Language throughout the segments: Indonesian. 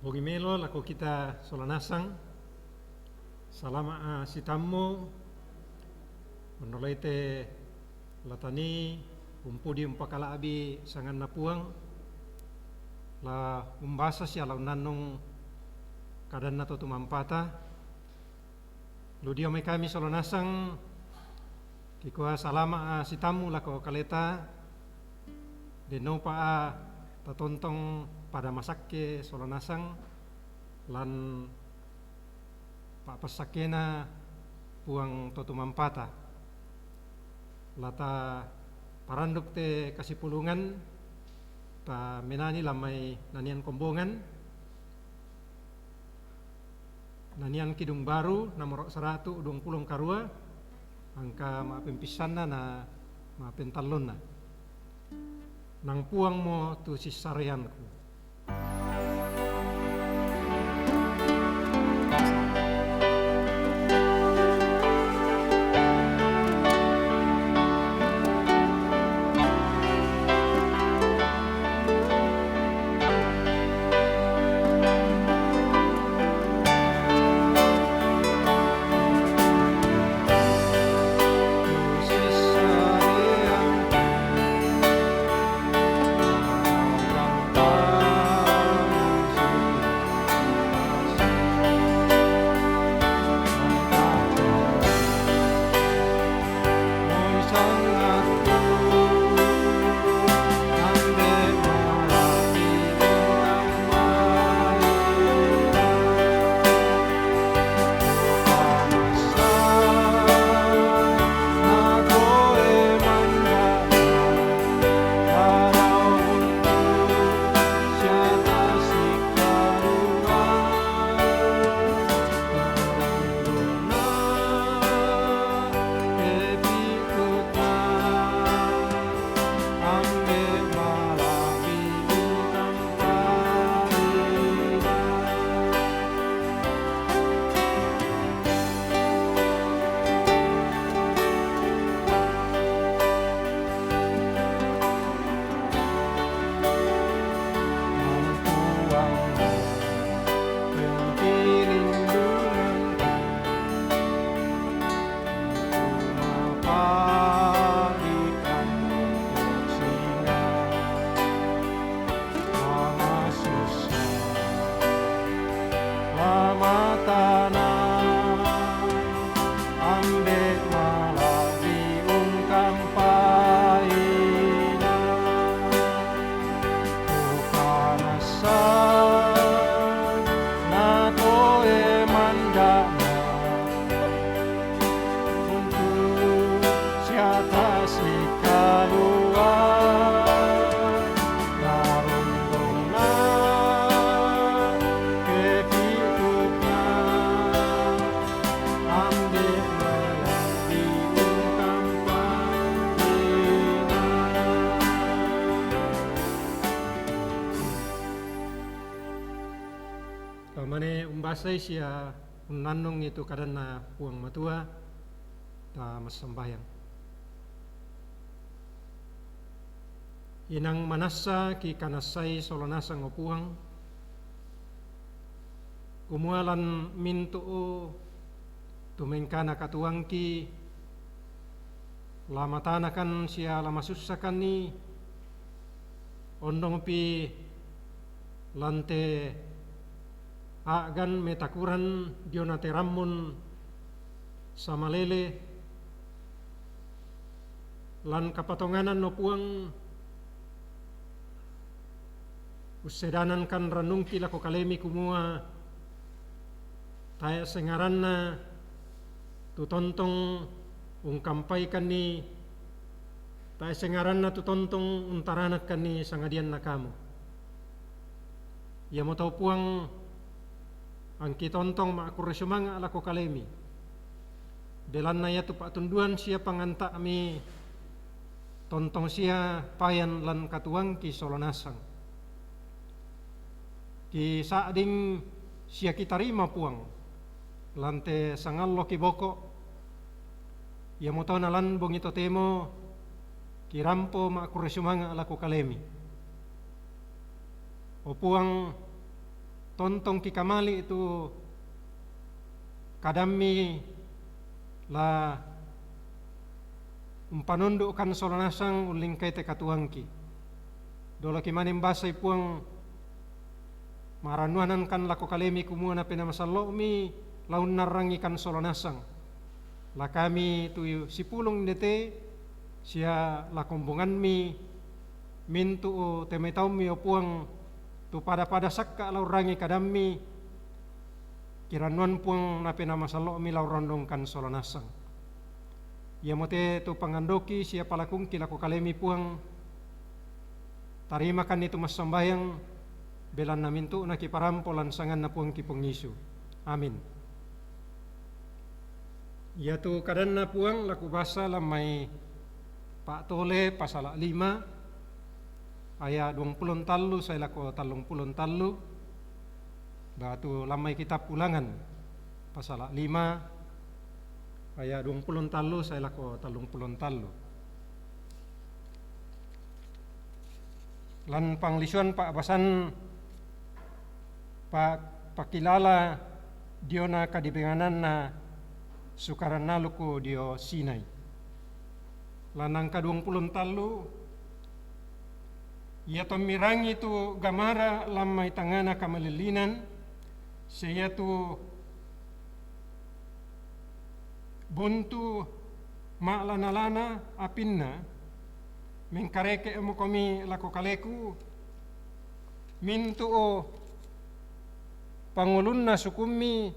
Hogi melo lako kita solanasang salama si tammo menolaite latani umpudi umpakala abi sangan napuang la umbasa si alau nanong kadan nato tumampata ludio mai kami solanasang kikoa salama si tamu lako kaleta denopa a tatontong pada masakke solanasang lan pak pasakena puang totumampata lata paranduk te kasipulungan ta menani lamai nanian kombongan nanian kidung baru nomor 120 karua angka mapempisanna na mapentallonna nang puang mo tu sisarianku. Kamane umbasai sia unanong itu kadana puang matua ta masambayang. Inang manasa ki kanasai solanasang opuang kumualan mintu tumengkana katuangki lamatanakan sia lamasussakan ni ondong pi lante agan metakuran dionate rammun samalele lan kapatonganan no puang usedanan kan ranungki lako kalemi kumua taya sengaranna tu tontong ungkampaikan ni taya sengaranna tu tontong untaranak ni sangadian na kamu ya mo tau puang ang kitontong maakuresumanga alako kalemi delan na yatu patunduan siya panganta mi tontong siya payan lan katuang ki solanasang ki saading siya kitarima puang lante sangallo ki boko ya mo tau nalan bong ito temo kirampo maakuresumanga alako kalemi o puang tontong kikamali itu kadami la umpanundukkan solanasang uling kay te katuangki dolo kimanim basay puang maranuanan kan lako kalemi kumuna pinamasallo mi laun narangi kan solanasang la kami tu sipulong dete siya lakumbungan mi mintu o temetau mi opuang tu pada sakka lau rangi kadami kiranuan puang nape nama salo mi lau rondong kan solanasang ya mote tu pangandoki siya palakung kilako kalemi puang tarima kan itu mas sambayang belan na mintu na kiparampo lansangan na puang kipongisu amin. Ya tu kadan na puang laku basa lamai Pak Tole pasal 5 ayat 20 talu saya lako 30 talu batu lamai kitab ulangan pasal 5 ayat 20 talu saya lako 30 talu lan panglisuan Pak Basan Pak pakilala diona kadibenganan na sukaran naluku dio Sinai lanang ka-20 talu ia to mirangi tu gamara lamai tangana kamalilinan saya tu buntu ma'lana-lana apinna mengkareke emo komi lako kaleku mintu o pangulunna sukumi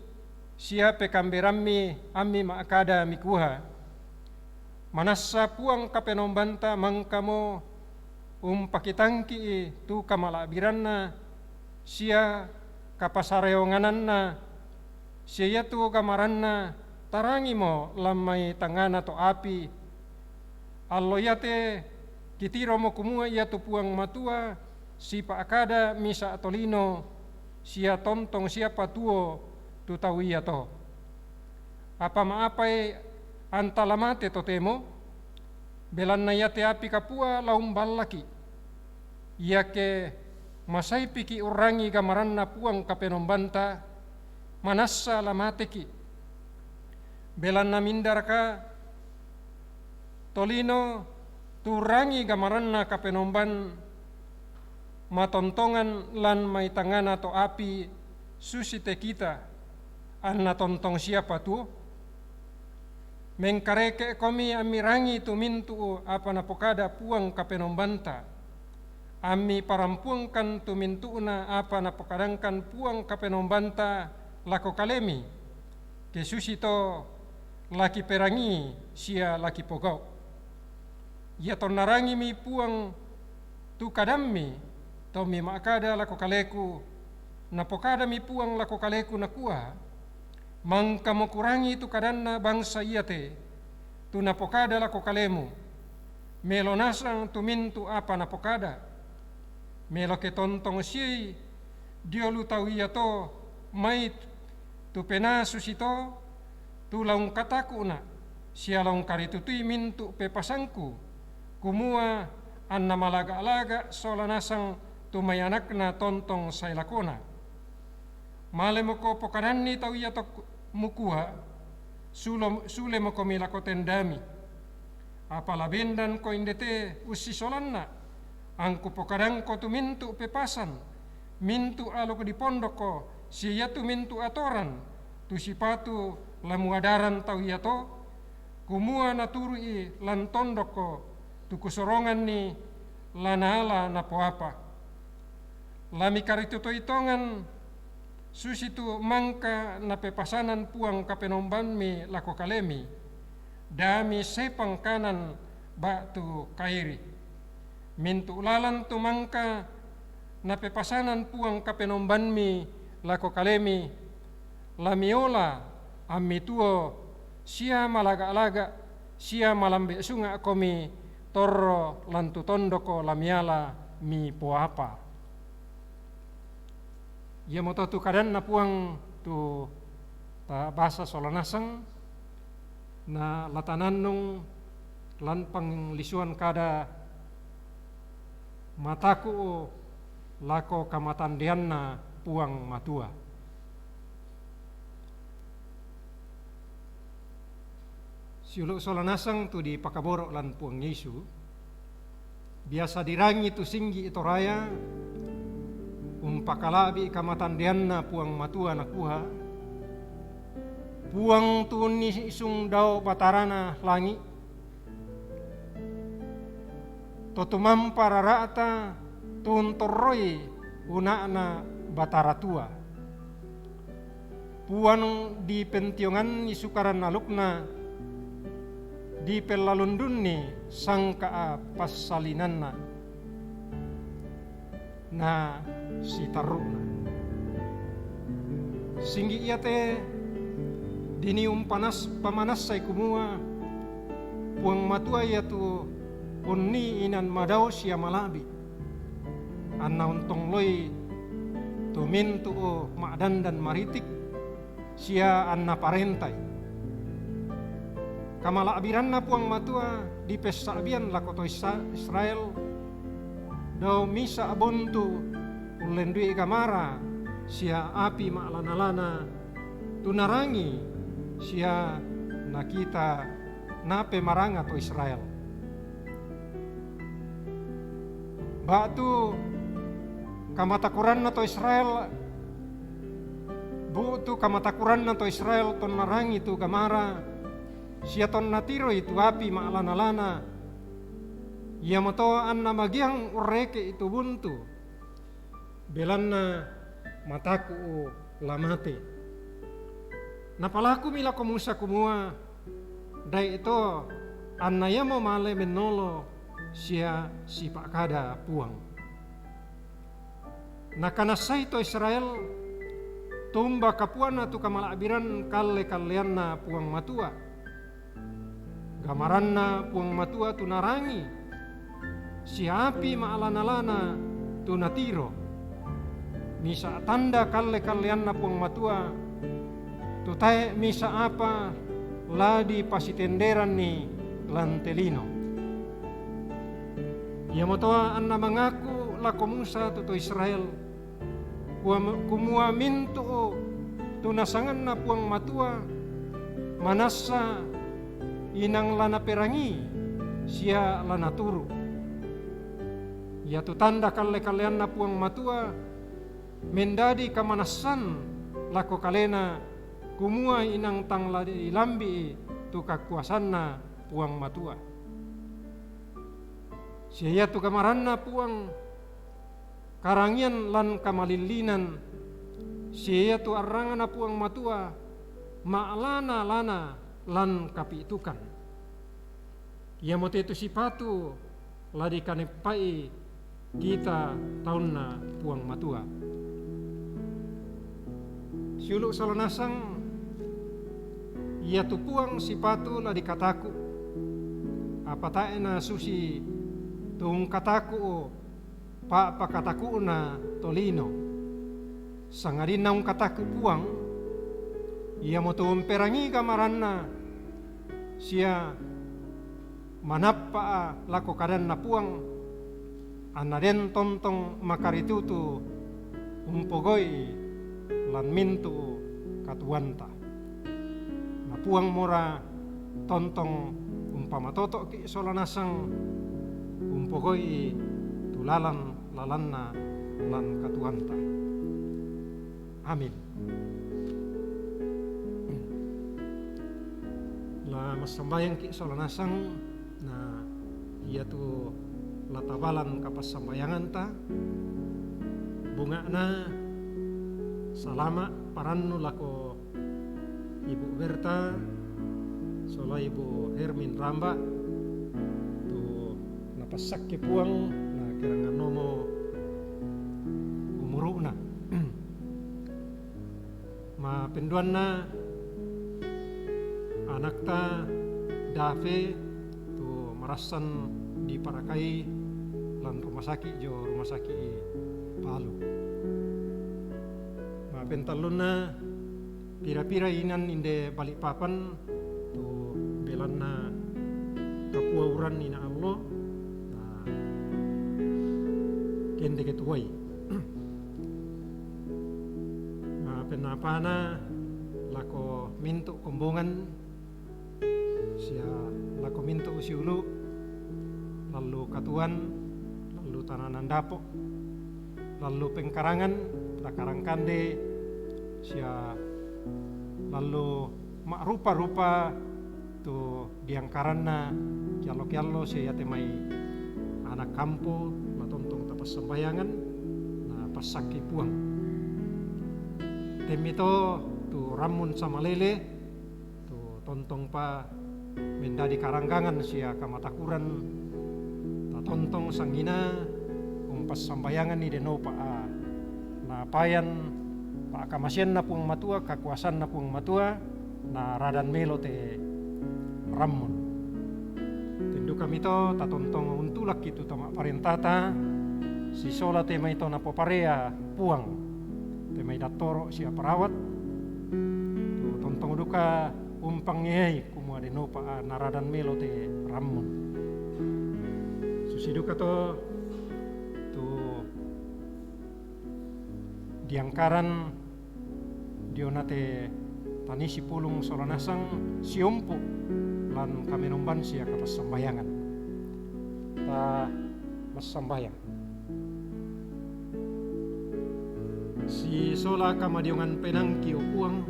siape kamberammi ammi maakada mikuha manasa puang kapenombanta mangkamo pakitangki tu kamalabiranna sia kapasareongananna sia tu kamaranna tarangi mo lamai tangana to api alloyate kitiro mo kumua ia tu puang matua si paakada misa atolino sia tontong siapa tuo tu tawiya to apa maapai antalamate totemo belan na yate api kapua laum ballaki ia ke masai piki urangi gamaran na puang kapenombanta manassa lamateki belan na mindarka tolino turangi gamaran na kapenomban matontongan lan may tangana to api susite kita an natontong siapa tu mengkareke komi amirangi tu mintu apa napokada puang kapenombanta ami parampuangkan tu mintu na apa napokadangkan puang kapenombanta lako kalemi kesusito laki perangi sia laki pogau ia to narangi mi puang tu kadammi to mi makada lako kaleku napokada mi puang lako kaleku nakua mangka mo kurangi tu kadanna bangsa iate tu napokada lako kalemu melonasang tu mintu apa napokada melo ke tontong si dio lu tau ia to mai tu pena susito tu laung kataku na sia laung karitutui mintu pepasangku kumua anna malaga-alaga solanasang tu mayanakna tontong sailakona male mo ko pokadanni tau ia to mukua sule mo komila ko tendami apalabendan ko indete usi solanna angku pokadang ko tu mintu pepasan mintu alo ko di pondok ko siya tu mintu atoran tu sipatu lamuadaran tau ia to kumua naturui lan tondok ko tu kusorongan ni lanaala na poapa lami karituto itongan susitu mangka na pepasanan puang kapenomban mi lako kalemi dami sepang kanan batu kairi mintu lalan tu mangka na pepasanan puang kapenomban mi lako kalemi lamiola ammi tuo sia malaga-alaga sia malambe sunga komi torro lantu tondoko lamiala mi poapa ia moto tu kadan na puang tu bahasa solanasang na latananung lan panglisuan kada mataku lako kamatandian na puang matua. Siuluk solanasang tu di pakaborok lan puang Yesu. Biasa dirangi tu singgi itu raya. Pakalabi kamatandianna puang matua nakuha. Puang tu ni isung dao batarana langi. Totumam pararata tuntoroi unana batara tua. Puan di pentiongan isukaran nalukna di pelalundunni sangka passalinanna na si taruna. Singgi ia te dinium pamanas say kumua puang matua ia tu unni inan madao siya malabi anna untong loy tumin tu makdan dan maritik siya anna parentay kamalabiran na puang matua di pesabian lakoto Israel daw misa abontu ulendui kamara siya api maalanalana tunarangi siya nakita nape maranga to Israel. Batu kamatakuran na to Israel butu kamatakuran na to Israel ton narangi tu kamara siya ton natiro itu api maalanalana ia moto anna magiang ureke itu buntu belanna mataku lamate napalaku mila komusa kumua dai itu anna ia mo male menolo sia si pakada puang nakanasai to Israel tumba kapuana tu kamalabiran kalle kalleanna puang matua gamaranna puang matua tu narangi si api maalanalana tu natiro misa tanda kalle kalleanna puang matua tu tae misa apa ladi pasitenderan ni lantelino. Ia motoa anna mengaku lako Musa tu Israel kumua mintu tu nasangan na puang matua manasa inang lana perangi sia lana turu. Ia tu tanda kalle kalian na puang matua mendadi kamanasan lako kalena kumua inang tang lambi tu kakuasanna puang matua. Siya tu kamaranna puang karangian lan kamalilinan siya tu arangana puang matua maalana lana lan kapitukan. Ia mote tu sipatu ladi kanepai kita taunna puang matua. Siuluk salanasang ia tu puang sipatu ladi kataku apa taena susi tung kataku pakataku na tolino sangarin naung kataku puang ia mo tuum perangi kamaranna sia manappa lako kadan na puang anaren tontong makaritutu umpogoi lan mintu katuanta na puang mora tontong umpamatoto ki solanasang umpogoi tulalan lalanna lan katuanta. Amin. La masambayang ki solanasang na iya tu latabalan kapas sambayangan ta bunga na salama parannu lako Ibu Berta sola Ibu Hermin Ramba pasak ke puang na kirangan nomo umuru na ma penduan na anak ta Dave tu marasan di Parakai lan rumah sakit Palu ma pentalun na pira-pira inan inde Balikpapan tu belan na kapuauran ina Allah kende ketuai papenapana lako mintu kumbungan sia lako mintu usiulu lalu katuan lalu tananan dapok lalu pengkarangan dakarang kande sia lalu mak rupa-rupa tu diangkaranna kialo-kialo sia temai anak kampo matontong tapas sembayangan na pasaki puang temito tu ramun sama lele tu tontong pa mendadi karanggangan sia kamatakuran ta tontong sangina umpas sambayangan ni deno pa na payan pa kamasian na puang matua kakuasan na puang matua na radan melo te ramun tendu kami to ta tontong untulak itu tama parentata si sola tema ito na poparea puang temai datoro sia perawat tu tontong duka umpang ngei kumua de nopa naradan melo te ramun susi duka to tu diangkaran dionate tanisi pulung solanasang siompo lan kamenomban sia kapas sambayangan ta mas sambayang si sola kamadiongan penang ki opuang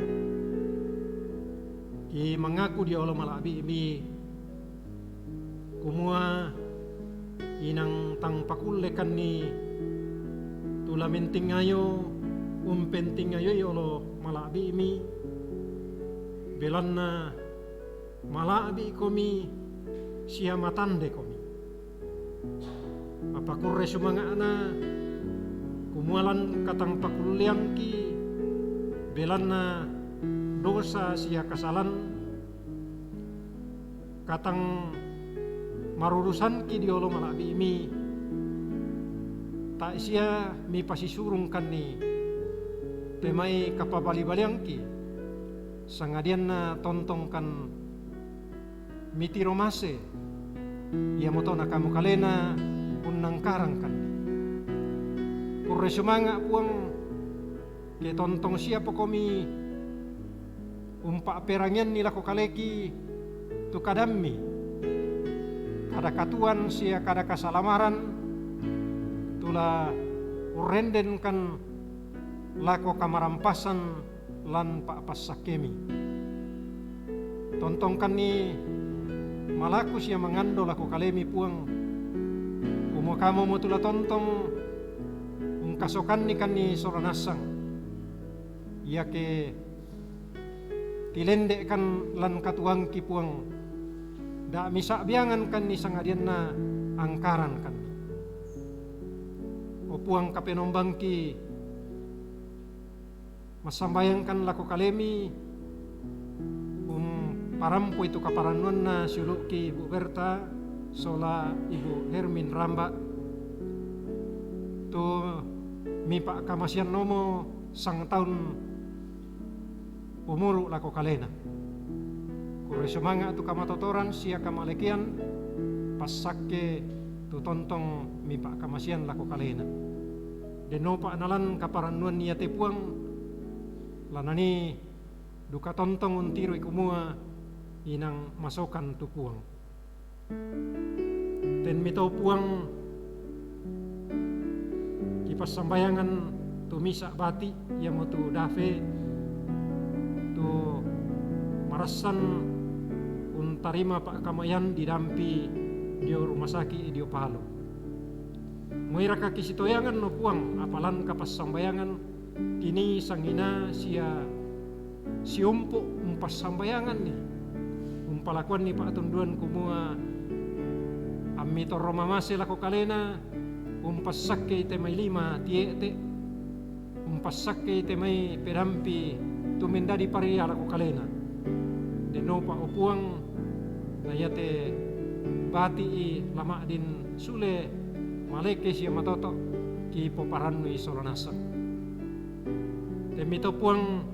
ki mengaku dia olo malabi mi kumua inang tang pakulekan ni tula menting ayo penting ayo olo malabi mi belanna malabi komi sia matande komi apa kurre sumanga ana kumualan katang pakuliang ki belanna dosa sia kasalan katang marurusan ki diolo malabi mi tak sia mi pasisurungkan ni temai kapabali-baliang ki sangadian na tontongkan miti romase ia moto na kamu kalena unang karangkan kurre sumanga puang ke tontong siapa komi umpa perangian nila ko kaleki tu kadammi kada katuan sia kada kasalamaran tula urenden kan lako kamarampasan lan pa pasakemi tontongkan ni malaku sia mangando lako kalemi puang kumo kamo mo tula tontong kasokan ni kan ni soranasang ia ke tilende kan lan katuang kipuang da misa biangan kan ni sangadian na angkaran kan opuang kapenombang ki masambayang kan lako kalemi parampo itu kaparanuan na suluk ki Ibu Berta sola Ibu Hermin Ramba tu mi pa kamasian nomo sang tahun umuru lako kalena kure semanga tu kamatotoran sia kamalekian pasake tu tontong mi pa kamasian lako kalena deno pa nalan kaparanuan niya te puang lanani duka tontong untiru ikumua inang masokan tu puang ten mito puang pas sambayangan tu misa bati yang mau tu dafe tu marasan untarima pak kamayan didampi dio rumah sakit dio Palu muira kaki sitoyangan no puang apalan kapas sambayangan kini sangina sia siumpu umpas sambayangan ni umpalakuan ni pak tunduan kumua amito Roma mase lako kalena umpas sakke temai lima tiete umpas sakke temai pedampi tumendadi paria lako kalena denopa opuang nayate bati i lama din sule maleke sia matoto ki poparanui soranasa temito puang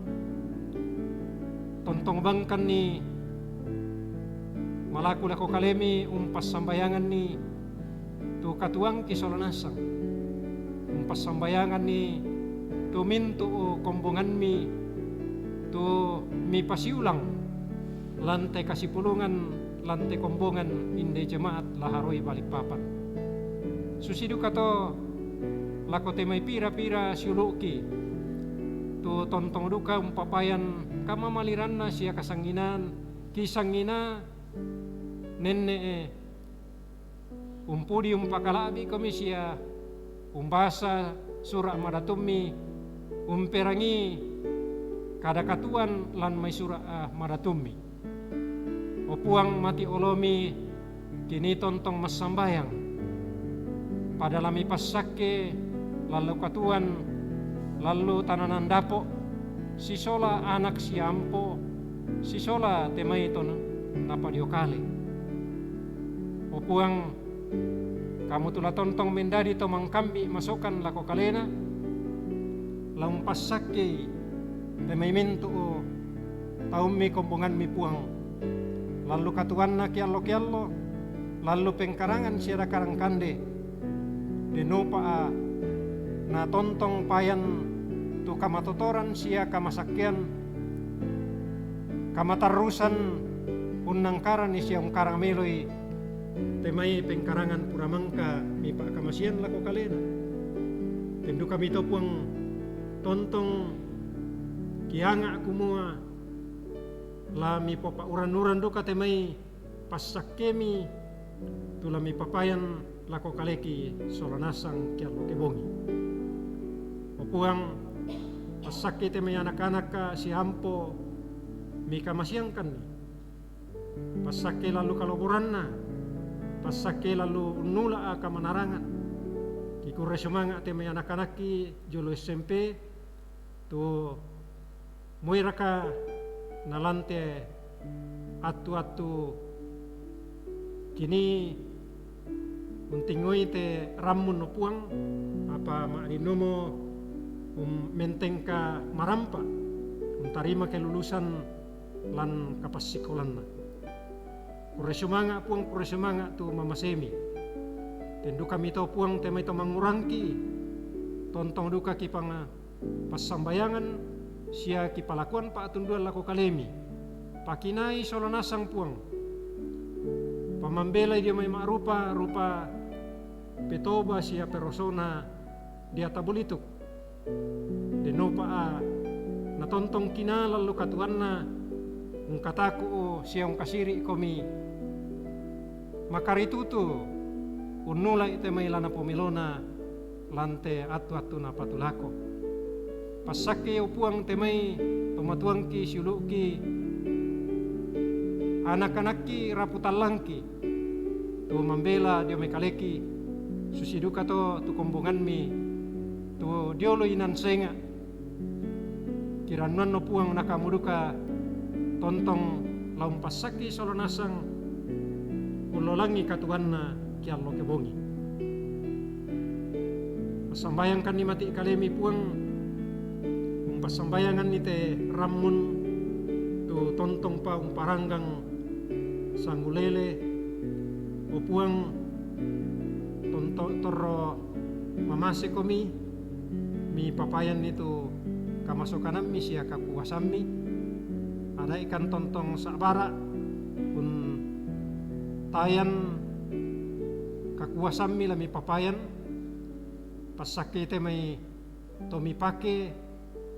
tontong bangkan ni malaku lako kalemi umpas sambayangan ni tu katuang ki solanasang umpas sambayangan ni tu mintu kombongan mi tu mi pasiulang lantai kasipulungan lantai kombongan inde jemaat laharoi Balikpapan. Susidu kato lako temai pira-pira siuluki tu tontong duka umpapayan kama maliranna sia kasanginan kisangina nenne umpudi umpakalabi kami sia umbasa surah madatumi umperangi kadakatuan lan mai surah madatumi opuang mati olomi kini tontong masambayang pada lami pasake lalu katuan lalu tananan dapo sisola anak siampo sisola temai ton napa diokale opuang kamu tula tontong mendadi to mangkambi masokan lako kalena laung pasake temai mintu taumi kombongan mi puang lalu katuan na kiallo lalu pengkarangan siara karang kande denopa na tontong payan tu kamatotoran sia kamasakian kamatarusan unangkaran ni siang karang meloi temai pengkarangan puramangka mi pa kamasian lako kalena tendu kami topuang tontong kianga kumua la mi popa uran-uran duka temai pasakemi tula mi papayan lako kaleki solanasang kialo kebongi opuang pasake temai anak-anak ka si hampo mi kamasiangkan pasake lalu kaloburanna pasake lalu nula ka manarangan kikure semanga temai anak-anak ki jolo SMP tu muiraka nalante atu-atu kini untingoi te ramun no puang apa maadinomo mentengka marampa untarima kelulusan lan kapasikolanna kure semanga puang kure semanga tu mamasemi tendu kami to puang temai to mangurangki tontong duka kipanga pasambayangan sia kipalakuan pa atunduan lako kalemi pakinai solonasang puang pamambelai dia mai rupa petoba sia perosona dia tabulituk denopa na tontong kina lalu katuanna ungkataku sia ungkasiri komi makaritutu unula ite mai lana pomilona lante atu-atu na patulako pasake upuang temai tomatuangki siuluki anak-anakki raputalangki tu mambela dia mekaleki susiduka tu kombongan mi tu diolo inan senga kiranuan no puang nakamuduka tontong laum pasaki solonasang ulolangi katuanna kiallo kebongi pasambayangkan ni mati kalemi puang pasambayangan ni te ramun tu tontong pa paranggang sangulele upuang tontong toro mamase komi mi papayan itu kamasokanan mi sia kapuasan mi ada ikan tontong sabara pun tayan kakuasan mi lami papayan pasake temai tomi pake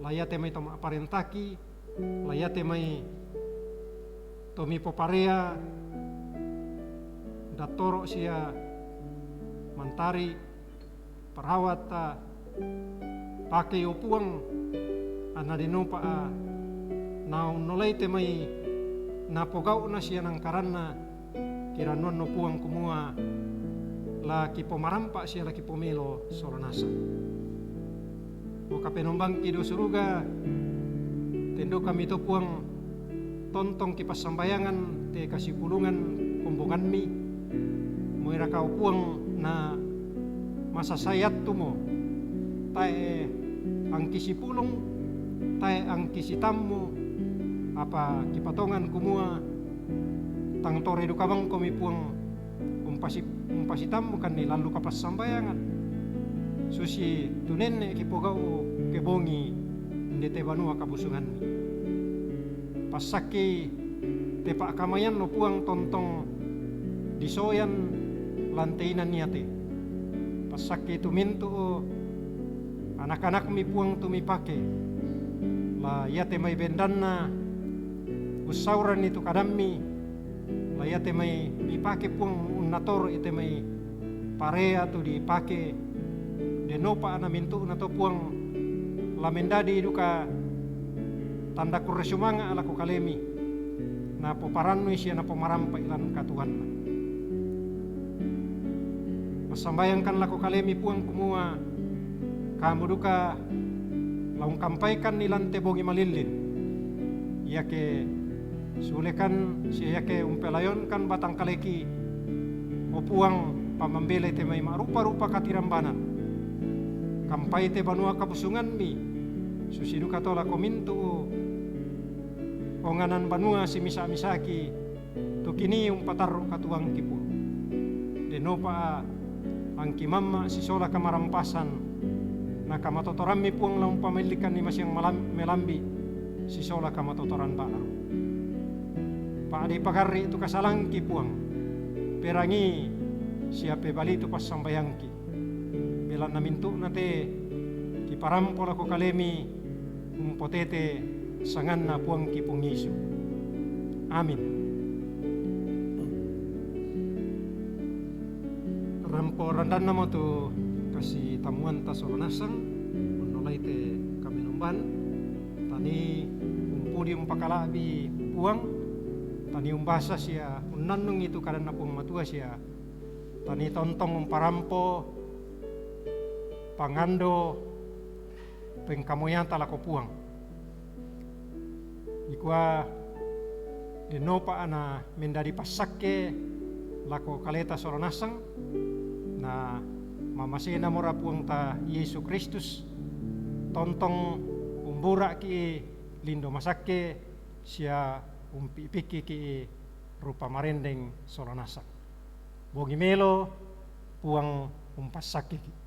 layate mai toma aparentaki layate mai tomi poparea datoro sia mantari perawat pake upuang ana dinopa nau nolai te mai napogau na sia nang karanna kiranon no puang kumua laki pomarampa sia laki pomelo soronasa o kapenombang kido suruga tendo kami to puang tontong kipas sambayangan te kasih pulungan kombongan mi moira kau puang na masa sayat tumo tae ang kisipulong tae ang kisitammo apa kipatongan kumua tang tore dukabang komi puang umpasitammo kan ni lalu kapas sambayangan susi tunenne kipogau ke bongi inde te banua kabusungan mi. Pasaki te pak kamayan no puang tontong disoyan lantainan niate. Pasaki tu mintu anak-anak mi puang tu mi pake la yate mai bendanna usauran itu kadammi la yate mai mi pake puang unator ite mai parea tu dipake denopa ana mintu na to puang la mendadi duka tanda kuresumanga ala ko kalemi na poparanno siya na pomarampa ilan katuhanna. Masambayangkan lako kalemi puang kumua kamu duka laung kampaikan nilan tebogi malilin yake sulekan siya yake umpelayon kan batang kaleki o puang pamambele te may marupa-rupa katirambanan kampai te banua kabusungan mi susidu katola komintu onganan banua si misa-misaki tukini umpatarro katuang kipu denopa ang kimamma si sola kamarampasan na kamatotoran mi puang laung pamilikan ni masyang melambi si sola kamatotoran baaro paadi pagari itu kasalangki puang perangi siape balito pas sambayangki belan na mintu na te kiparampo lako kalemi umpotete sangan na puang ki pungisu. Amin. Rampo randan namo tu kasi tamuan ta soronasang menolai te kami numban tani umpudi umpakalabi puang tani umbasa sia unnannung itu karena pung matua sia tani tontong umparampo pangando pengkamoyan talako puang ikua denopa ana mendari pasakke lako kaleta soronasang na mamasena mora puang ta Yesus Kristus tontong umbura ki lindo masakke sia umpipiki ki rupa marendeng soronasang bogi melo puang umpasake ki